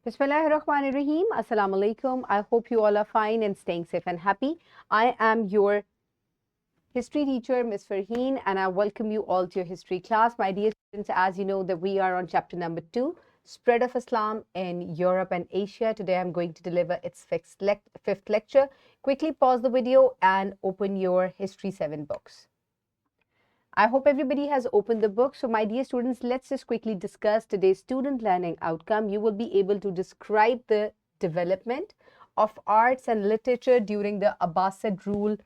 Bismillahirrahmanirrahim. Assalamu alaikum. I hope you all are fine and staying safe and happy. I am your history teacher, Ms. Farheen, and I welcome you all to your history class. My dear students, as you know that we are on chapter number 2, Spread of Islam in Europe and Asia. Today I'm going to deliver its fifth lecture. Quickly pause the video and open your History 7 books. I hope everybody has opened the book. So my dear students, let's just quickly discuss today's student learning outcome. You will be able to describe the development of arts and literature during the Abbasid rule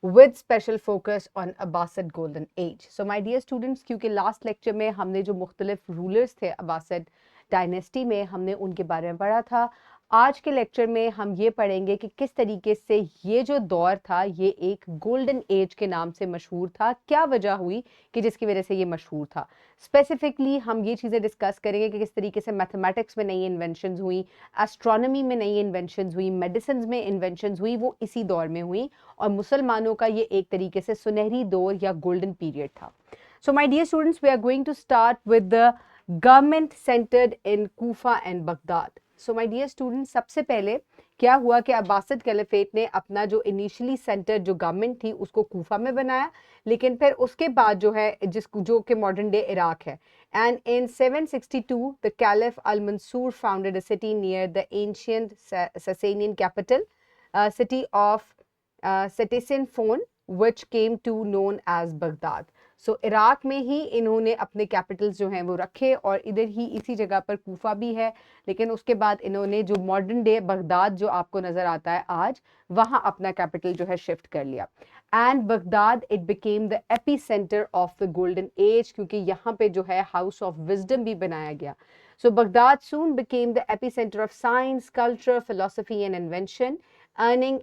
with special focus on Abbasid golden age. So my dear students, क्योंकि last lecture में हमने जो मुख्तलिफ rulers थे Abbasid dynasty में हमने उनके बारे में पढ़ा था, आज के लेक्चर में हम ये पढ़ेंगे कि किस तरीके से ये जो दौर था ये एक गोल्डन एज के नाम से मशहूर था, क्या वजह हुई कि जिसकी वजह से ये मशहूर था। स्पेसिफिकली हम ये चीज़ें डिस्कस करेंगे कि किस तरीके से मैथमेटिक्स में नई इन्वेंशंस हुई, एस्ट्रोनॉमी में नई इन्वेंशंस हुई, मेडिसिन में इन्वेंशंस हुई, वो इसी दौर में हुई और मुसलमानों का ये एक तरीके से सुनहरी दौर या गोल्डन पीरियड था। So my dear students, we are going to start with the government centred in Kufa and Baghdad. So my dear students, सबसे पहले क्या हुआ कि अब्बासिद कैलिफेट ने अपना जो इनिशियली सेंटर जो गवर्नमेंट थी उसको कूफा में बनाया, लेकिन फिर उसके बाद जो है जो कि मॉडर्न डे इराक है, and in 762 the caliph al Mansur founded a city near the ancient Sasanian capital city of Ctesiphon, which came to known as Baghdad. So Iraq में ही इन्होंने अपने कैपिटल्स जो हैं वो रखे और इधर ही इसी जगह पर कूफा भी है, लेकिन उसके बाद इन्होंने जो मॉडर्न डे बगदाद जो आपको नज़र आता है आज, वहाँ अपना कैपिटल जो है शिफ्ट कर लिया। And Baghdad it became the epicentre of the golden age, क्योंकि यहाँ पे जो है हाउस ऑफ विजडम भी बनाया गया। So Baghdad soon became the epicentre of science, culture, philosophy and invention, earning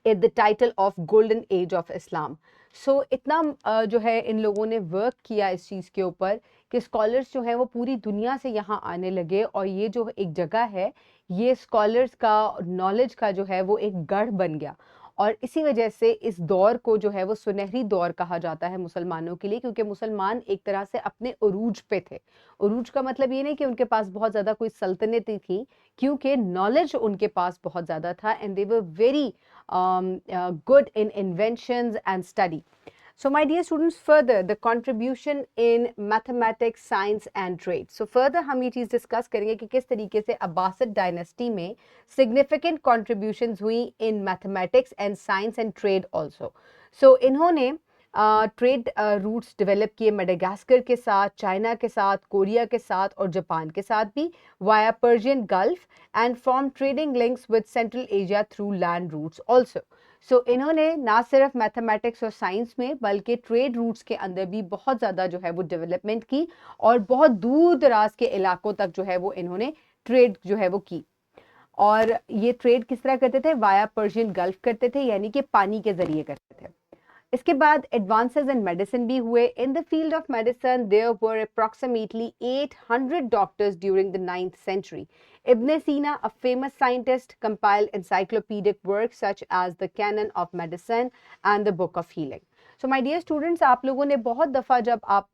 the title of golden age of Islam. So इतना जो है इन लोगों ने वर्क किया इस चीज़ के ऊपर कि स्कॉलर्स जो हैं वो पूरी दुनिया से यहाँ आने लगे और ये जो एक जगह है ये स्कॉलर्स का नॉलेज का जो है वो एक गढ़ बन गया और इसी वजह से इस दौर को जो है वो सुनहरी दौर कहा जाता है मुसलमानों के लिए, क्योंकि मुसलमान एक तरह से अपने उरूज पे थे। उरूज का मतलब ये नहीं कि उनके पास बहुत ज़्यादा कोई सल्तनतें थी, क्योंकि नॉलेज उनके पास बहुत ज़्यादा था and they were very good in inventions and study. So my dear students, further the contribution in mathematics, science and trade. So further हम ये चीज़ डिस्कस करेंगे कि किस तरीके से अब्बासिद डायनेस्टी में significant contributions हुई in mathematics and science and trade also. So इन्होंने ट्रेड रूट्स डेवलप किए मेडागास्कर के साथ, चाइना के साथ, कोरिया के साथ और जापान के साथ भी via Persian Gulf and form trading links with Central Asia through land routes also. So इन्होंने ना सिर्फ मैथमेटिक्स और साइंस में बल्कि ट्रेड रूट्स के अंदर भी बहुत ज़्यादा जो है वो डेवलपमेंट की और बहुत दूर दराज के इलाकों तक जो है वो इन्होंने ट्रेड जो है वो की। और ये ट्रेड किस तरह करते थे? वाया पर्शियन गल्फ करते थे, यानी कि पानी के जरिए करते थे। इसके बाद एडवांसेस इन मेडिसिन भी हुए। In the field of medicine there were approximately 800 doctors during the 9th century. Ibn Sina, a famous scientist, compiled encyclopedic works such as the Canon of Medicine and the Book of Healing. So my dear students, आप लोगों ने बहुत दफ़ा जब आप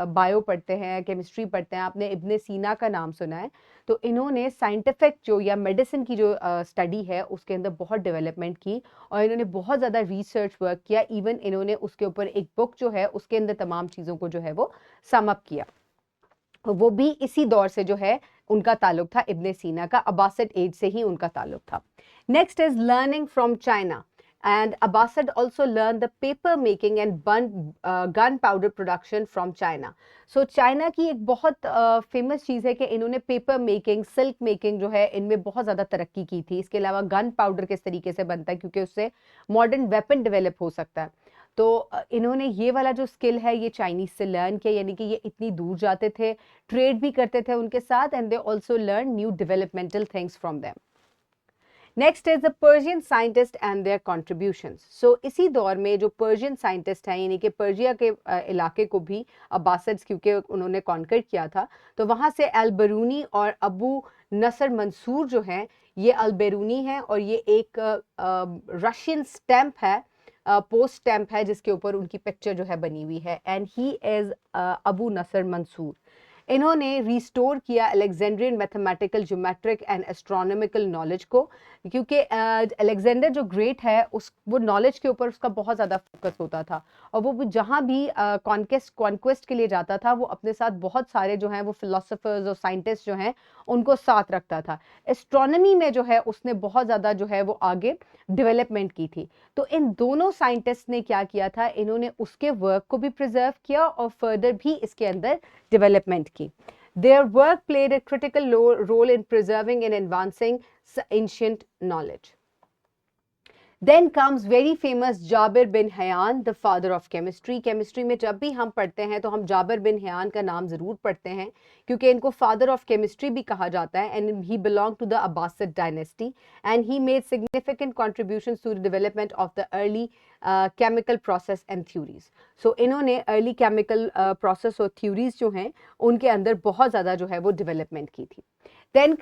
bio पढ़ते हैं, chemistry पढ़ते हैं, आपने इब्न सीना का नाम सुना है। तो इन्होंने साइंटिफिक जो या मेडिसिन की जो स्टडी है उसके अंदर बहुत डेवलपमेंट की और इन्होंने बहुत ज़्यादा रिसर्च वर्क किया। इवन इन्होंने उसके ऊपर एक बुक जो है उसके अंदर तमाम चीज़ों को जो है वो सम अप किया। वो भी इसी दौर से जो है उनका ताल्लुक था, इब्न सीना का अब्बासिड एज से ही उनका ताल्लुक था। Next is learning from China, and Abbasid also learned the paper making and gunpowder production from China. So China की एक बहुत फेमस चीज़ है कि इन्होंने पेपर मेकिंग, सिल्क मेकिंग जो है इनमें बहुत ज़्यादा तरक्की की थी। इसके अलावा गन पाउडर किस तरीके से बनता है, क्योंकि उससे मॉडर्न वेपन डेवलप हो सकता है। तो इन्होंने ये वाला जो स्किल है ये चाइनीज से लर्न किया, यानी कि ये इतनी दूर जाते थे, ट्रेड भी करते थे उनके साथ, and they also learn new developmental things from them. Next is the Persian scientist and their contributions. So इसी दौर में जो पर्शियन साइंटिस्ट हैं, यानी कि पर्शिया के इलाके को भी अब्बासिड्स क्योंकि उन्होंने कॉन्कर किया था, तो वहाँ से अल बरूनी और अबू नसर मंसूर जो हैं, ये अल बरूनी हैं और ये एक रशियन स्टैम्प है, पोस्ट स्टैम्प है जिसके ऊपर उनकी पिक्चर जो है बनी हुई है, एंड ही इज अबू नसर मंसूर। इन्होंने रिस्टोर किया Alexandrine mathematical, geometric and astronomical knowledge को, क्योंकि अलेक्जेंडर जो ग्रेट है वो नॉलेज के ऊपर उसका बहुत ज़्यादा फोकस होता था, और वो जहाँ भी कॉन्क्वेस्ट के लिए जाता था वो अपने साथ बहुत सारे जो हैं वो फिलोसोफर्स और साइंटिस्ट जो हैं उनको साथ रखता था। एस्ट्रोनॉमी में जो है उसने बहुत ज़्यादा जो है वो आगे डेवलपमेंट की थी। तो इन दोनों साइंटिस्ट ने क्या किया था, इन्होंने उसके वर्क को भी प्रिजर्व किया और फर्दर भी इसके अंदर डेवलपमेंट की। Their work played a critical role in preserving and advancing ancient knowledge. Then comes very famous Jabir bin Hayyan, the father of chemistry. Chemistry में जब भी हम पढ़ते हैं तो हम जाबिर बिन हयान का नाम ज़रूर पढ़ते हैं, क्योंकि इनको father of chemistry भी कहा जाता है, and he belonged to the Abbasid dynasty and he made significant contributions to the development of the early chemical process and theories. So इन्होंने early chemical process और theories जो हैं उनके अंदर बहुत ज़्यादा जो है वो development की थी. Then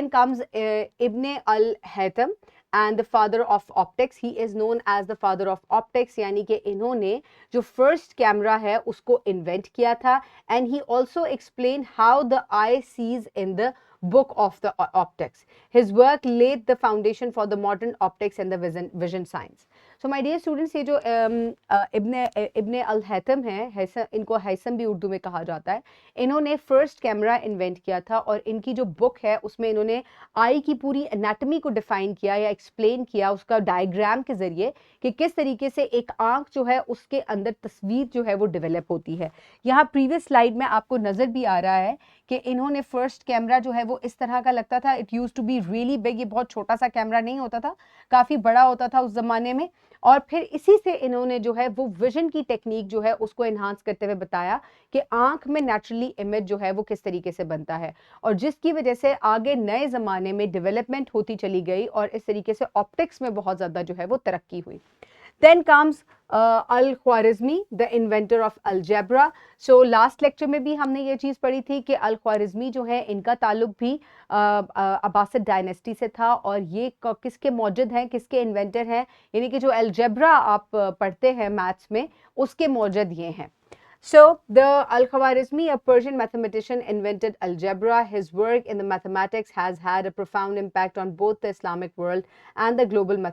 comes Ibn al-Haytham and the father of optics. He is known as the father of optics, यानी कि इन्होंने जो first camera है उसको invent किया था, and he also explained how the eye sees in the book of the optics. His work laid the foundation for the modern optics and the vision science. So my dear students, ये जो इब्न अल हैथम है, इनको हैसम भी उर्दू में कहा जाता है, इन्होंने फर्स्ट कैमरा इन्वेंट किया था, और इनकी जो बुक है उसमें इन्होंने आई की पूरी एनाटॉमी को डिफाइन किया या एक्सप्लेन किया उसका डायग्राम के जरिए कि किस तरीके से एक आंख जो है उसके अंदर तस्वीर जो है वो डेवलप होती है। यहाँ प्रीवियस स्लाइड में आपको नजर भी आ रहा है कि इन्होंने फर्स्ट कैमरा जो है वो इस तरह का लगता था, it used to be really big, ये बहुत छोटा सा कैमरा नहीं होता था, काफी बड़ा होता था उस जमाने में, और फिर इसी से इन्होंने जो है वो विजन की टेक्निक जो है उसको एनहांस करते हुए बताया कि आंख में नेचुरली इमेज जो है वो किस तरीके से बनता है, और जिसकी वजह से आगे नए जमाने में डेवलपमेंट होती चली गई और इस तरीके से ऑप्टिक्स में बहुत ज्यादा जो है वो तरक्की हुई। Then comes Al-Khwarizmi, the inventor of algebra. So last lecture में भी हमने ये चीज़ पढ़ी थी कि Al-Khwarizmi जो है इनका ताल्लुक भी अब्बासिद डायनेस्टी से था, और ये किसके मौजूद हैं, किसके इन्वेंटर हैं, यानी कि जो अलजेब्रा आप पढ़ते हैं मैथ्स में उसके मौजूद ये हैं। So the Al-Khwarizmi, a Persian mathematician, invented algebra. His work in the mathematics has had a profound impact on both the Islamic world and the global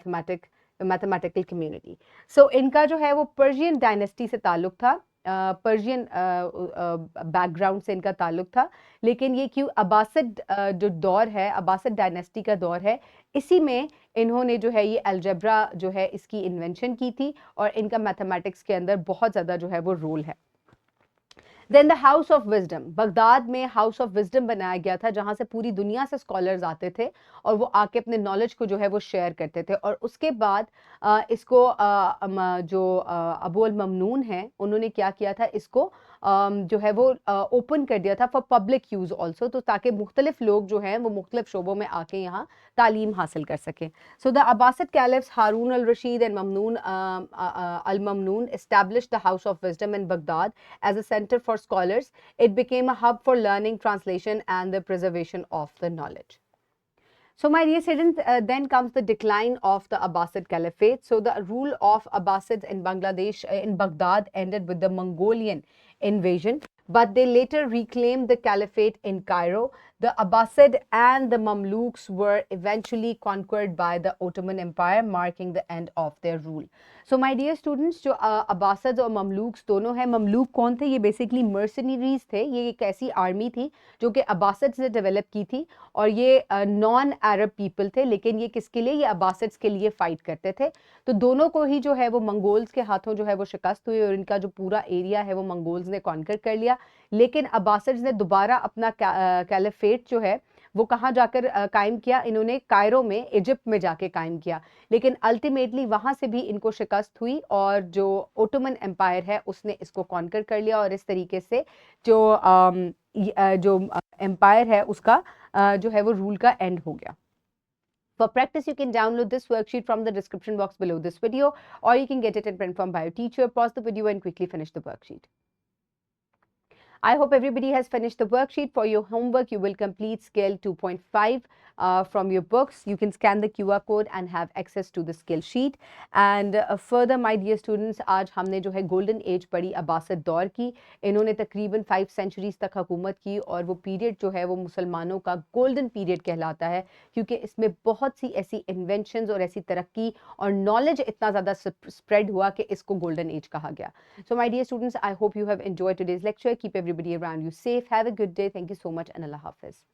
mathematical community. So इनका जो है वो पर्शियन डायनेस्टी से ताल्लुक था, Persian background से इनका ताल्लुक था, लेकिन ये क्यों अब्बासिद जो दौर है, अब्बासिद डायनेस्टी का दौर है, इसी में इन्होंने जो है ये अलजेब्रा जो है इसकी इन्वेंशन की थी, और इनका मैथमेटिक्स के अंदर बहुत ज़्यादा जो है वो रोल है। Then the House of Wisdom, Baghdad में हाउस ऑफ विजडम बनाया गया था, जहां से पूरी दुनिया से स्कॉलर्स आते थे और वो आके अपने नॉलेज को जो है वो शेयर करते थे। और उसके बाद इसको जो अबू अल ममनून हैं उन्होंने क्या किया था, इसको जो है वो ओपन कर दिया था फॉर पब्लिक यूज ऑल्सो, तो ताकि मुख्तलिफ लोग जो हैं वो मुख्तलिफ शोबों में आके यहाँ तालीम हासिल कर सकें। So the Abbasid caliphs Harun al Rashid and Mamnun al Mamnun established the house of wisdom in Baghdad as a center for scholars. It became a hub for learning, translation and the preservation of the knowledge. So my dear students, then comes the decline of the Abbasid Caliphate. So the rule of Abbasids in Bangladesh, in Baghdad, ended with the Mongolian invasion, but they later reclaimed the caliphate in Cairo. The Abbasid and the Mamluks were eventually conquered by the Ottoman Empire, marking the end of their rule. So my dear students, जो Abbasid और ममलूक्स दोनों हैं, Mamluk कौन थे? ये basically mercenaries थे, ये एक ऐसी आर्मी थी जो कि अब्बासिद से डेवलप की थी, और ये नॉन अरब पीपल थे, लेकिन ये किसके लिए? ये अब्बासिड्स के लिए फाइट करते थे। तो दोनों को ही जो है वो मंगोल्स के हाथों जो है वो शिकस्त हुई, और इनका जो पूरा एरिया है वो मंगोल्स ने कॉन्कर कर लिया। लेकिन अब्बासिड्स ने दोबारा अपना कैलिफेट जो है वो कहाँ जाकर कायम किया? इन्होंने कायरो में, इजिप्ट में जाके कायम किया, लेकिन अल्टीमेटली वहां से भी इनको शिकस्त हुई, और जो ओटोमन एम्पायर है उसने इसको कॉन्कर कर लिया, और इस तरीके से जो एम्पायर है उसका जो है वो रूल का एंड हो गया। For practice, you can download this worksheet from the description box below this video, or you can get it in print form by your teacher. Pause the video and quickly finish the worksheet. I hope everybody has finished the worksheet. For your homework, you will complete scale 2.5 from your books. You can scan the QR code and have access to the skill sheet. And further, my dear students, आज हमने जो है golden age पढ़ी Abbasid दौर की. इन्होंने तकरीबन 5 centuries तक हुकूमत की और वो पीरियड जो है वो मुसलमानों का गोल्डन पीरियड कहलाता है क्योंकि इसमें बहुत सी ऐसी इन्वेंशंस और ऐसी तरक्की और नॉलेज इतना ज़्यादा स्प्रेड हुआ कि इसको गोल्डन एज कहा गया. So my dear students, I hope you have enjoyed today's lecture. Keep everybody around you safe. Have a good day. Thank you so much and Allah Hafiz.